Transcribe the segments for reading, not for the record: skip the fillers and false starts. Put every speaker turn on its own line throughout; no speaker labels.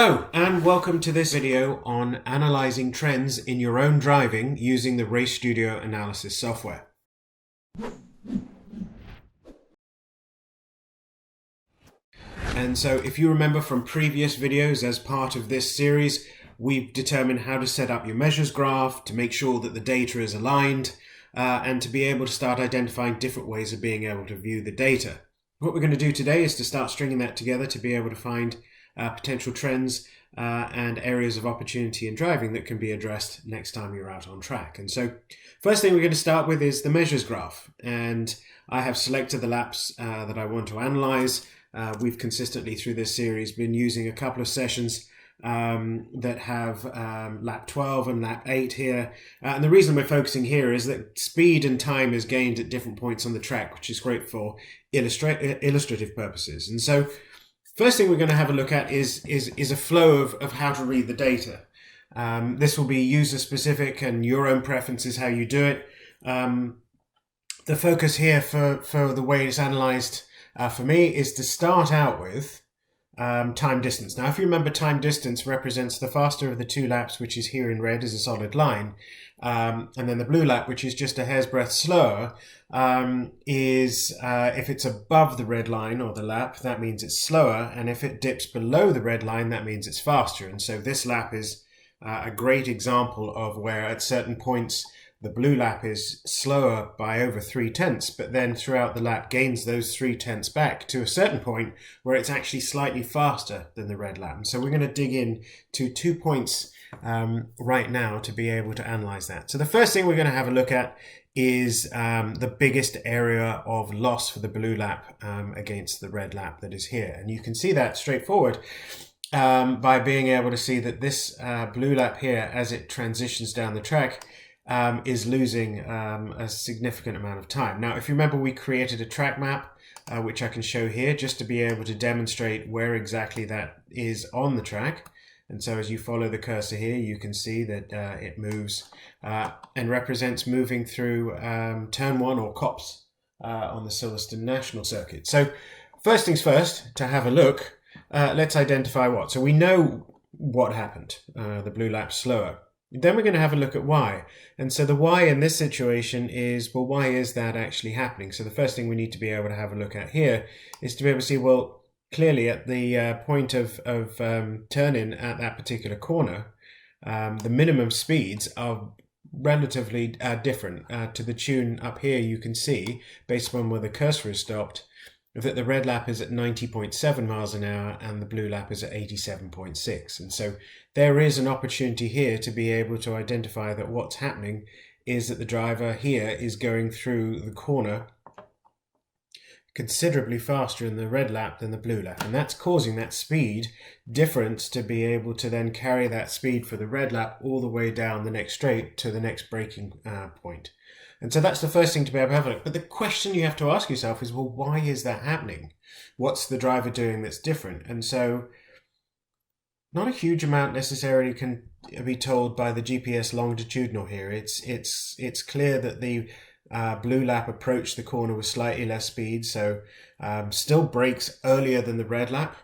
Hello and welcome to this video on analysing trends in your own driving using the Race Studio analysis software. And so if you remember from previous videos, as part of this series, we've determined how to set up your measures graph to make sure that the data is aligned and to be able to start identifying different ways of being able to view the data. What we're going to do today is to start stringing that together to be able to find potential trends and areas of opportunity in driving that can be addressed next time you're out on track. And so first thing we're going to start with is the measures graph. And I have selected the laps that I want to analyze. We've consistently through this series been using a couple of sessions that have lap 12 and lap 8 here. And the reason we're focusing here is that speed and time is gained at different points on the track, which is great for illustrative purposes. And so first thing we're going to have a look at is a flow of how to read the data. This will be user specific and your own preferences how you do it. The focus here for the way it's analyzed for me is to start out with time distance. Now, if you remember, time distance represents the faster of the two laps, which is here in red as a solid line. And then the blue lap, which is just a hair's breadth slower, is if it's above the red line or the lap, that means it's slower. And if it dips below the red line, that means it's faster. And so this lap is a great example of where at certain points the blue lap is slower by over 0.3, but then throughout the lap gains those 0.3 back to a certain point where it's actually slightly faster than the red lap. And so we're going to dig in to 2 points right now to be able to analyze that. So the first thing we're going to have a look at is the biggest area of loss for the blue lap against the red lap that is here. And you can see that straightforward by being able to see that this blue lap here, as it transitions down the track, is losing a significant amount of time. Now, if you remember, we created a track map, which I can show here just to be able to demonstrate where exactly that is on the track. And so as you follow the cursor here, you can see that it moves and represents moving through turn 1 or COPS on the Silverstone National Circuit. So first things first, to have a look, let's identify what. So we know what happened, the blue lap's slower. Then we're going to have a look at why. And so the why in this situation is, well, why is that actually happening? So the first thing we need to be able to have a look at here is to be able to see, well, clearly at the point of turn-in at that particular corner, the minimum speeds are relatively different. To the tune up here, you can see, based on where the cursor is stopped, that the red lap is at 90.7 miles an hour and the blue lap is at 87.6. And so there is an opportunity here to be able to identify that what's happening is that the driver here is going through the corner considerably faster in the red lap than the blue lap. And that's causing that speed difference to be able to then carry that speed for the red lap all the way down the next straight to the next braking point. And so that's the first thing to be able to have a look. But the question you have to ask yourself is, well, why is that happening? What's the driver doing that's different? And so not a huge amount necessarily can be told by the GPS longitudinal here. It's clear that the blue lap approached the corner with slightly less speed, so still brakes earlier than the red lap.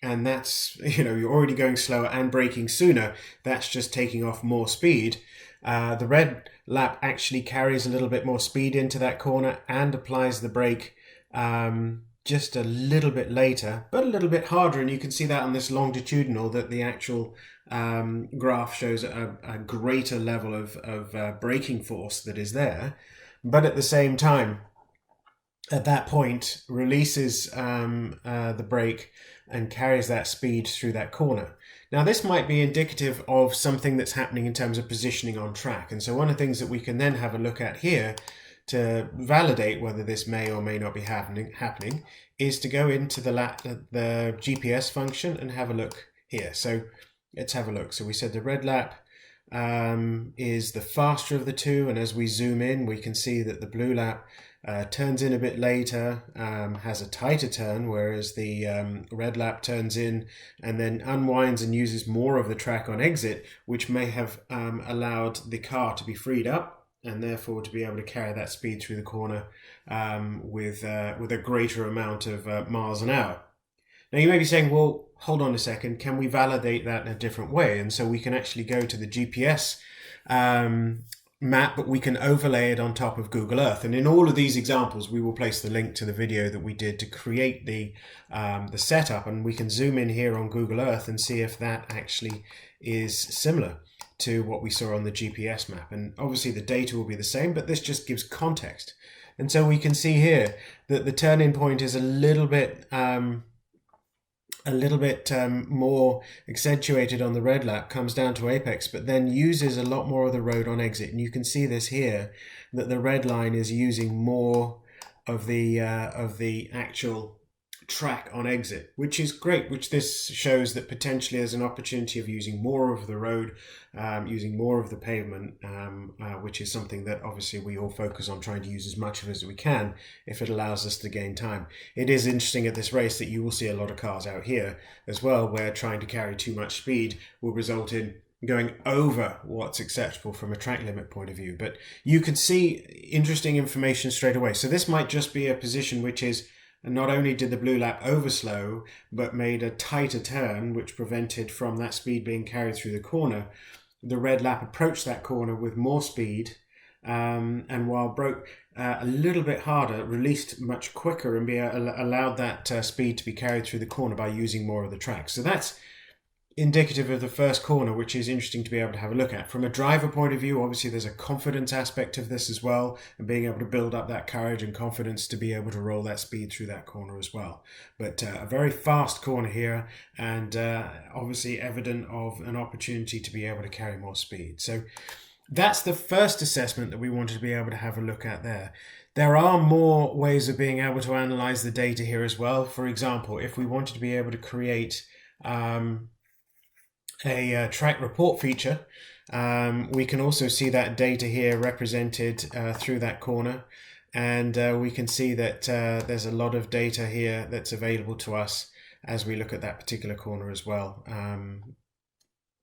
And that's, you're already going slower and braking sooner. That's just taking off more speed. The red lap actually carries a little bit more speed into that corner and applies the brake just a little bit later, but a little bit harder. And you can see that on this longitudinal, that the actual graph shows a greater level of braking force that is there. But at the same time, at that point, releases the brake and carries that speed through that corner. Now, this might be indicative of something that's happening in terms of positioning on track. And so one of the things that we can then have a look at here to validate whether this may or may not be happening is to go into the GPS function and have a look here. So let's have a look. So we said the red lap is the faster of the two, and as we zoom in, we can see that the blue lap turns in a bit later, has a tighter turn, whereas the red lap turns in and then unwinds and uses more of the track on exit, which may have allowed the car to be freed up and therefore to be able to carry that speed through the corner with a greater amount of miles an hour. Now you may be saying, well, hold on a second, can we validate that in a different way? And so we can actually go to the GPS map, but we can overlay it on top of Google Earth. And in all of these examples, we will place the link to the video that we did to create the setup, and we can zoom in here on Google Earth and see if that actually is similar to what we saw on the GPS map. And obviously the data will be the same, but this just gives context. And so we can see here that the turn-in point is a little bit more accentuated on the red lap, comes down to apex, but then uses a lot more of the road on exit. And you can see this here, that the red line is using more of the actual track on exit, which is great, which this shows that potentially there's an opportunity of using more of the road, using more of the pavement, which is something that obviously we all focus on trying to use as much of as we can if it allows us to gain time. It is interesting at this race that you will see a lot of cars out here as well, where trying to carry too much speed will result in going over what's acceptable from a track limit point of view. But you can see interesting information straight away. So this might just be a position which is, and not only did the blue lap overslow, but made a tighter turn, which prevented from that speed being carried through the corner. The red lap approached that corner with more speed, and while broke a little bit harder, released much quicker and allowed that speed to be carried through the corner by using more of the track. So that's indicative of the first corner, which is interesting to be able to have a look at. From a driver point of view, obviously there's a confidence aspect of this as well, and being able to build up that courage and confidence to be able to roll that speed through that corner as well. But a very fast corner here, and obviously evident of an opportunity to be able to carry more speed. So that's the first assessment that we wanted to be able to have a look at there. There are more ways of being able to analyze the data here as well. For example, if we wanted to be able to create a track report feature, we can also see that data here represented through that corner, and we can see that there's a lot of data here that's available to us as we look at that particular corner as well,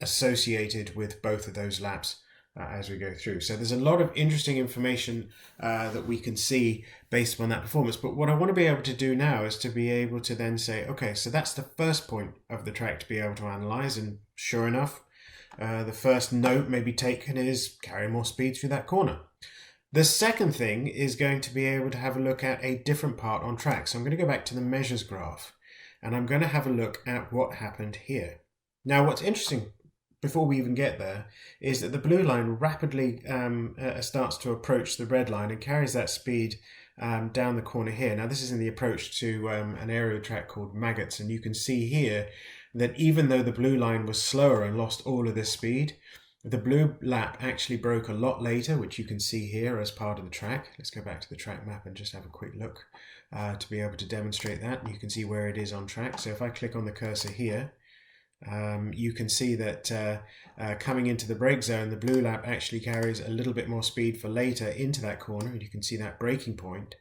associated with both of those laps as we go through. So there's a lot of interesting information that we can see based upon that performance. But what I want to be able to do now is to be able to then say, okay, so that's the first point of the track to be able to analyze. And sure enough, the first note maybe taken is carry more speed through that corner. The second thing is going to be able to have a look at a different part on track. So I'm going to go back to the measures graph, and I'm going to have a look at what happened here. Now, what's interesting before we even get there is that the blue line rapidly starts to approach the red line and carries that speed down the corner here. Now this is in the approach to an aerial track called Maggots, and you can see here that even though the blue line was slower and lost all of this speed, the blue lap actually broke a lot later, which you can see here as part of the track. Let's go back to the track map and just have a quick look to be able to demonstrate that. You can see where it is on track. So if I click on the cursor here, you can see that coming into the brake zone, the blue lap actually carries a little bit more speed for later into that corner, and you can see that braking point,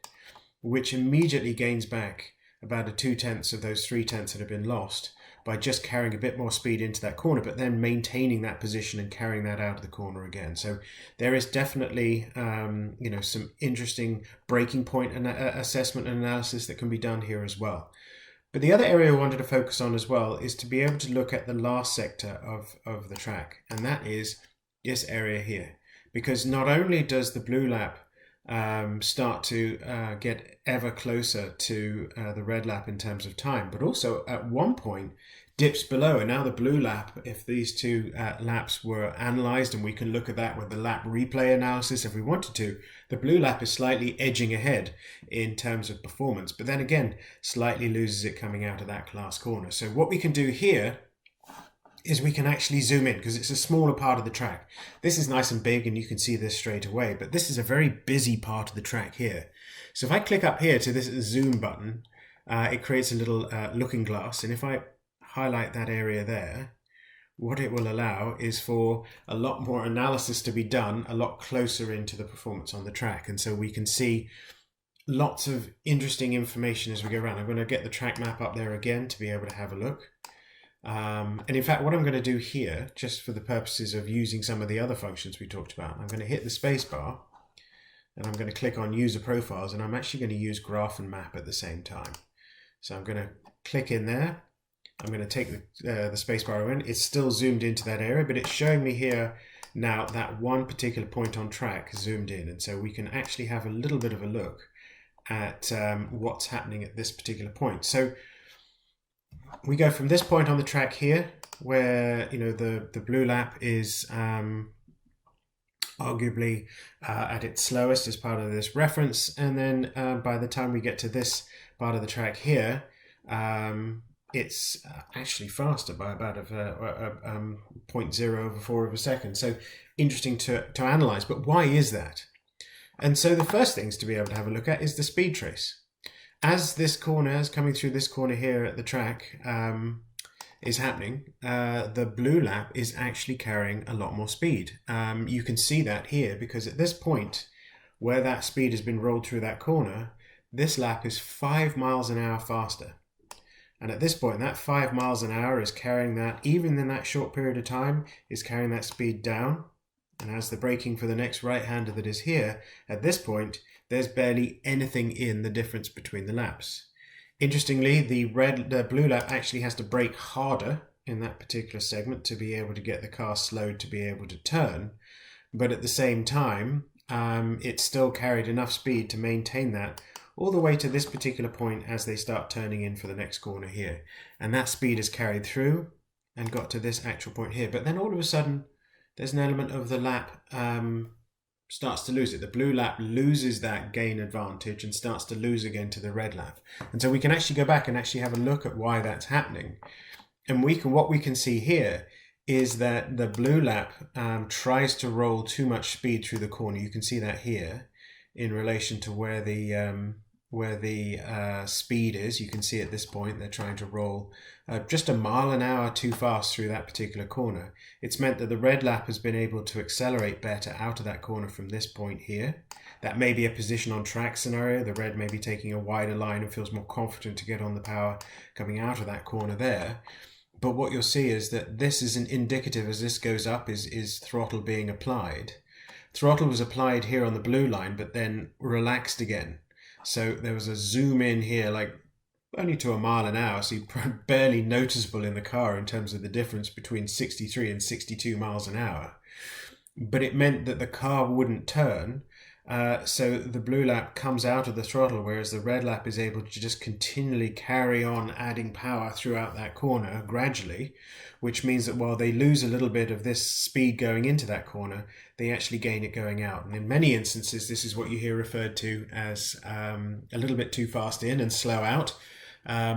which immediately gains back about a 2/10 of those 3/10 that have been lost by just carrying a bit more speed into that corner, but then maintaining that position and carrying that out of the corner again. So there is definitely some interesting braking point assessment and analysis that can be done here as well. But the other area I wanted to focus on as well is to be able to look at the last sector of the track, and that is this area here. Because not only does the blue lap start to get ever closer to the red lap in terms of time, but also at one point dips below. And now the blue lap, if these two laps were analyzed, and we can look at that with the lap replay analysis if we wanted to, the blue lap is slightly edging ahead in terms of performance, but then again slightly loses it coming out of that last corner. So what we can do here is we can actually zoom in, because it's a smaller part of the track. This is nice and big and you can see this straight away, but this is a very busy part of the track here. So if I click up here to this zoom button, it creates a little looking glass, and if I highlight that area there, what it will allow is for a lot more analysis to be done a lot closer into the performance on the track. And so we can see lots of interesting information as we go around. I'm going to get the track map up there again to be able to have a look. And in fact, what I'm going to do here, just for the purposes of using some of the other functions we talked about, I'm going to hit the space bar and I'm going to click on user profiles, and I'm actually going to use graph and map at the same time. So I'm going to click in there. I'm going to take the spacebar in. It's still zoomed into that area, but it's showing me here now that one particular point on track zoomed in. And so we can actually have a little bit of a look at what's happening at this particular point. So we go from this point on the track here, where the blue lap is arguably at its slowest as part of this reference, and then by the time we get to this part of the track here, it's actually faster by about 0.004 of a second. So interesting to analyze, but why is that? And so the first things to be able to have a look at is the speed trace. As this corner is coming through this corner here at the track is happening, the blue lap is actually carrying a lot more speed. You can see that here, because at this point where that speed has been rolled through that corner, this lap is 5 miles an hour faster. And at this point, that 5 miles an hour is carrying that, even in that short period of time, is carrying that speed down. And as the braking for the next right-hander that is here, at this point, there's barely anything in the difference between the laps. Interestingly, the blue lap actually has to brake harder in that particular segment to be able to get the car slowed to be able to turn. But at the same time, it still carried enough speed to maintain that all the way to this particular point as they start turning in for the next corner here. And that speed is carried through and got to this actual point here. But then all of a sudden, there's an element of the lap starts to lose it. The blue lap loses that gain advantage and starts to lose again to the red lap. And so we can actually go back and actually have a look at why that's happening. And what we can see here is that the blue lap tries to roll too much speed through the corner. You can see that here in relation to where the speed is. You can see at this point they're trying to roll just 1 mile an hour too fast through that particular corner. It's meant that the red lap has been able to accelerate better out of that corner from this point here. That may be a position on track scenario. The red may be taking a wider line and feels more confident to get on the power coming out of that corner there. But what you'll see is that this is an indicative, as this goes up, is throttle being applied. Throttle was applied here on the blue line, but then relaxed again. So there was a zoom in here, like only to 1 mile an hour, so barely noticeable in the car in terms of the difference between 63 and 62 miles an hour. But it meant that the car wouldn't turn, so the blue lap comes out of the throttle, whereas the red lap is able to just continually carry on adding power throughout that corner gradually, which means that while they lose a little bit of this speed going into that corner, they actually gain it going out. And in many instances, this is what you hear referred to as a little bit too fast in and slow out,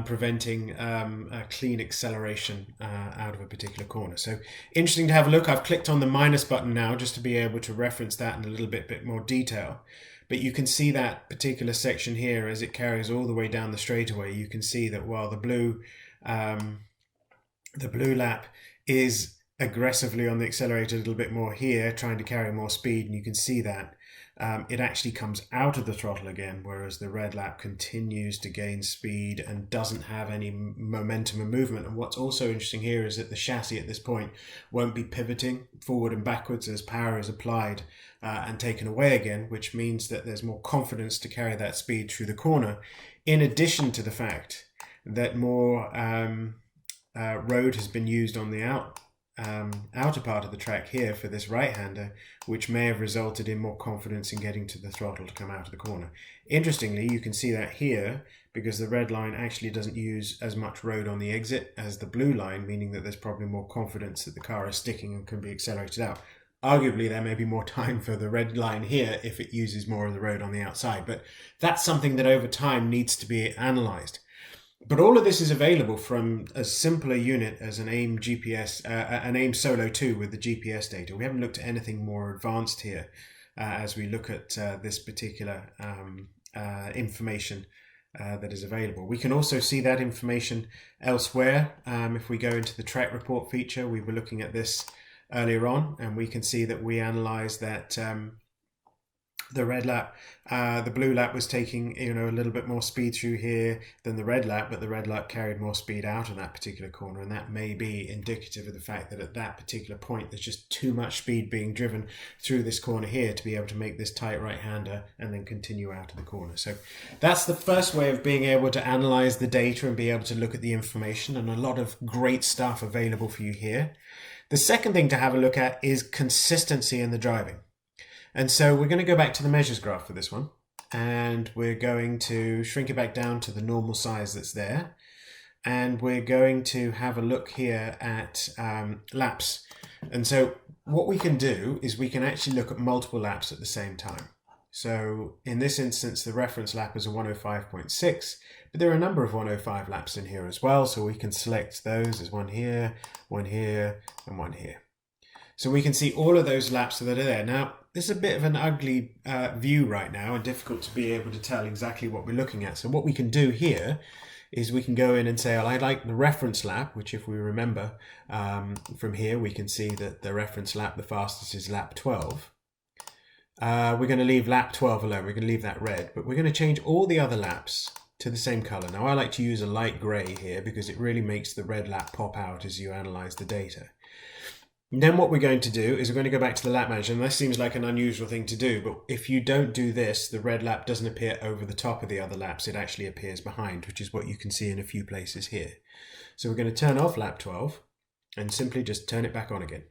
preventing a clean acceleration out of a particular corner. So interesting to have a look. I've clicked on the minus button now just to be able to reference that in a little bit more detail. But you can see that particular section here as it carries all the way down the straightaway. You can see that while the blue lap is aggressively on the accelerator a little bit more here, trying to carry more speed, and you can see that it actually comes out of the throttle again, whereas the red lap continues to gain speed and doesn't have any momentum and movement. And what's also interesting here is that the chassis at this point won't be pivoting forward and backwards as power is applied and taken away again, which means that there's more confidence to carry that speed through the corner, in addition to the fact that more road has been used on the outer part of the track here for this right-hander, which may have resulted in more confidence in getting to the throttle to come out of the corner. Interestingly, you can see that here because the red line actually doesn't use as much road on the exit as the blue line, meaning that there's probably more confidence that the car is sticking and can be accelerated out. Arguably, there may be more time for the red line here if it uses more of the road on the outside, but that's something that over time needs to be analysed. But all of this is available from as simple a unit as an AIM GPS, an AIM Solo 2 with the GPS data. We haven't looked at anything more advanced here as we look at this particular information that is available. We can also see that information elsewhere. If we go into the track report feature, we were looking at this earlier on, and we can see that we analysed that the red lap. The blue lap was taking, a little bit more speed through here than the red lap, but the red lap carried more speed out of that particular corner, and that may be indicative of the fact that at that particular point there's just too much speed being driven through this corner here to be able to make this tight right-hander and then continue out of the corner. So that's the first way of being able to analyze the data and be able to look at the information, and a lot of great stuff available for you here. The second thing to have a look at is consistency in the driving. And so we're going to go back to the measures graph for this one, and we're going to shrink it back down to the normal size that's there. And we're going to have a look here at laps. And so what we can do is we can actually look at multiple laps at the same time. So in this instance, the reference lap is a 105.6, but there are a number of 105 laps in here as well. So we can select those as one here, and one here. So we can see all of those laps that are there. Now, this is a bit of an ugly view right now and difficult to be able to tell exactly what we're looking at. So what we can do here is we can go in and say, well, I like the reference lap, which if we remember from here, we can see that the reference lap, the fastest is lap 12. We're going to leave lap 12 alone. We're going to leave that red, but we're going to change all the other laps to the same color. Now, I like to use a light gray here because it really makes the red lap pop out as you analyze the data. And then what we're going to do is we're going to go back to the lap manager, and this seems like an unusual thing to do, but if you don't do this, the red lap doesn't appear over the top of the other laps, it actually appears behind, which is what you can see in a few places here. So we're going to turn off lap 12 and simply just turn it back on again.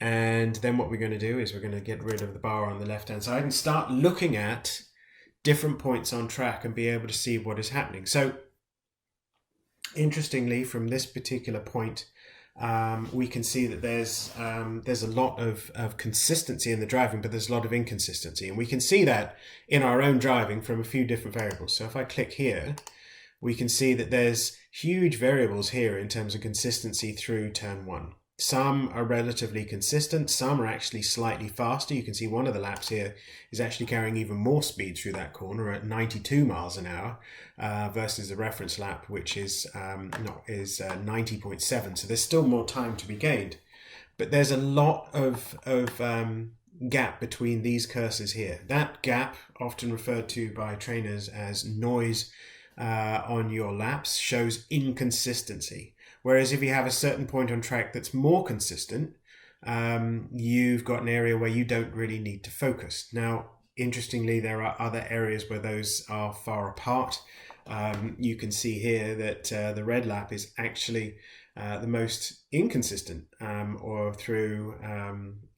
And then what we're going to do is we're going to get rid of the bar on the left hand side and start looking at different points on track and be able to see what is happening. So interestingly, from this particular point, we can see that there's a lot of consistency in the driving, but there's a lot of inconsistency. And we can see that in our own driving from a few different variables. So if I click here, we can see that there's huge variables here in terms of consistency through turn one. Some are relatively consistent, some are actually slightly faster. You can see one of the laps here is actually carrying even more speed through that corner at 92 miles an hour versus the reference lap, which is 90.7. So there's still more time to be gained. But there's a lot of gap between these cursors here. That gap, often referred to by trainers as noise on your laps, shows inconsistency. Whereas if you have a certain point on track that's more consistent, you've got an area where you don't really need to focus. Now, interestingly, there are other areas where those are far apart. You can see here that the red lap is actually the most inconsistent, or through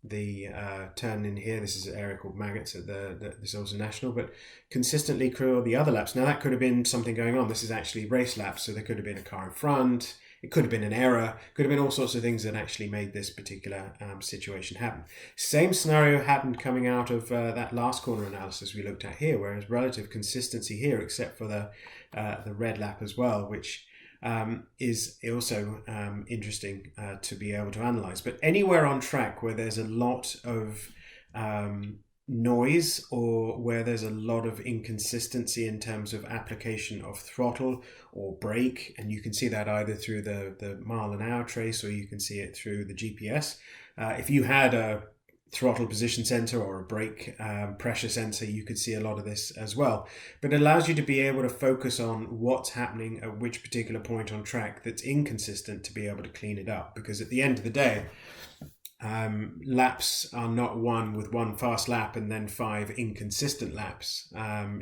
the turn in here. This is an area called Maggots at the Silverstone National, but consistently through all the other laps. Now, that could have been something going on. This is actually race laps, so there could have been a car in front. It could have been an error, could have been all sorts of things that actually made this particular situation happen. Same scenario happened coming out of that last corner analysis we looked at here, whereas relative consistency here, except for the red lap as well, which is also interesting to be able to analyze. But anywhere on track where there's a lot of noise, or where there's a lot of inconsistency in terms of application of throttle or brake, and you can see that either through the mile an hour trace, or you can see it through the GPS. If you had a throttle position sensor or a brake pressure sensor, you could see a lot of this as well. But it allows you to be able to focus on what's happening at which particular point on track that's inconsistent, to be able to clean it up, because at the end of the day, laps are not won with one fast lap and then 5 inconsistent laps.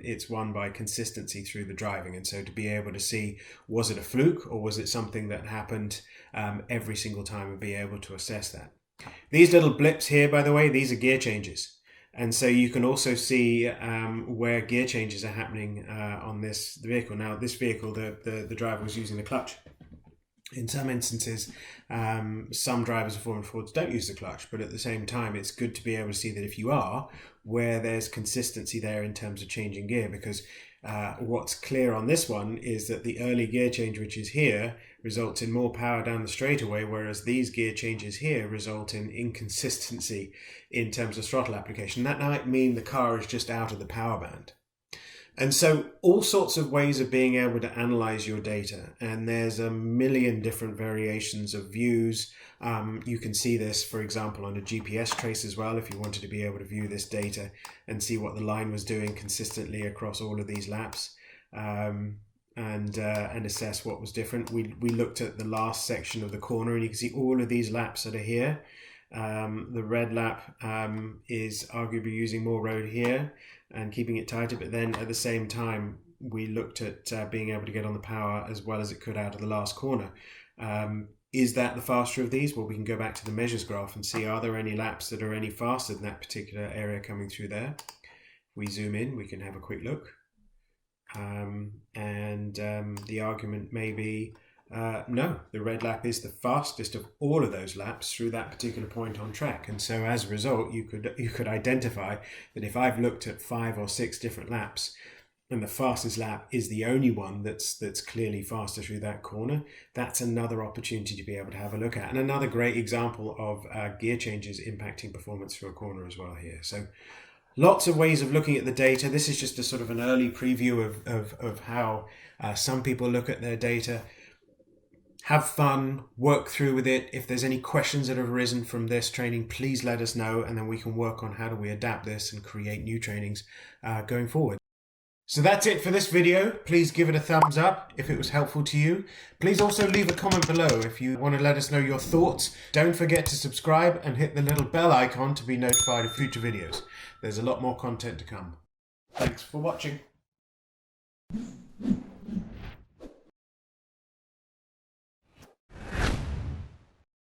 It's won by consistency through the driving. And so to be able to see, was it a fluke or was it something that happened every single time, and be able to assess that. These little blips here, by the way, these are gear changes. And so you can also see where gear changes are happening on this vehicle. Now, this vehicle, the driver was using the clutch. In some instances, some drivers of Formula Fords don't use the clutch, but at the same time, it's good to be able to see that if you are, where there's consistency there in terms of changing gear, because what's clear on this one is that the early gear change, which is here, results in more power down the straightaway, whereas these gear changes here result in inconsistency in terms of throttle application. That might mean the car is just out of the power band. And so all sorts of ways of being able to analyze your data, and there's a million different variations of views. You can see this, for example, on a GPS trace as well, if you wanted to be able to view this data and see what the line was doing consistently across all of these laps, and assess what was different. We looked at the last section of the corner, and you can see all of these laps that are here. The red lap is arguably using more road here and keeping it tighter, but then at the same time we looked at being able to get on the power as well as it could out of the last corner. Is that the faster of these? Well, we can go back to the measures graph and see, are there any laps that are any faster than that particular area coming through there? If we zoom in, we can have a quick look. The argument may be no, the red lap is the fastest of all of those laps through that particular point on track. And so as a result, you could identify that if I've looked at 5 or 6 different laps and the fastest lap is the only one that's clearly faster through that corner, that's another opportunity to be able to have a look at. And another great example of gear changes impacting performance through a corner as well here. So lots of ways of looking at the data. This is just a sort of an early preview of how some people look at their data. Have fun, work through with it. If there's any questions that have arisen from this training, please let us know, and then we can work on how do we adapt this and create new trainings going forward. So that's it for this video. Please give it a thumbs up if it was helpful to you. Please also leave a comment below if you want to let us know your thoughts. Don't forget to subscribe and hit the little bell icon to be notified of future videos. There's a lot more content to come. Thanks for watching.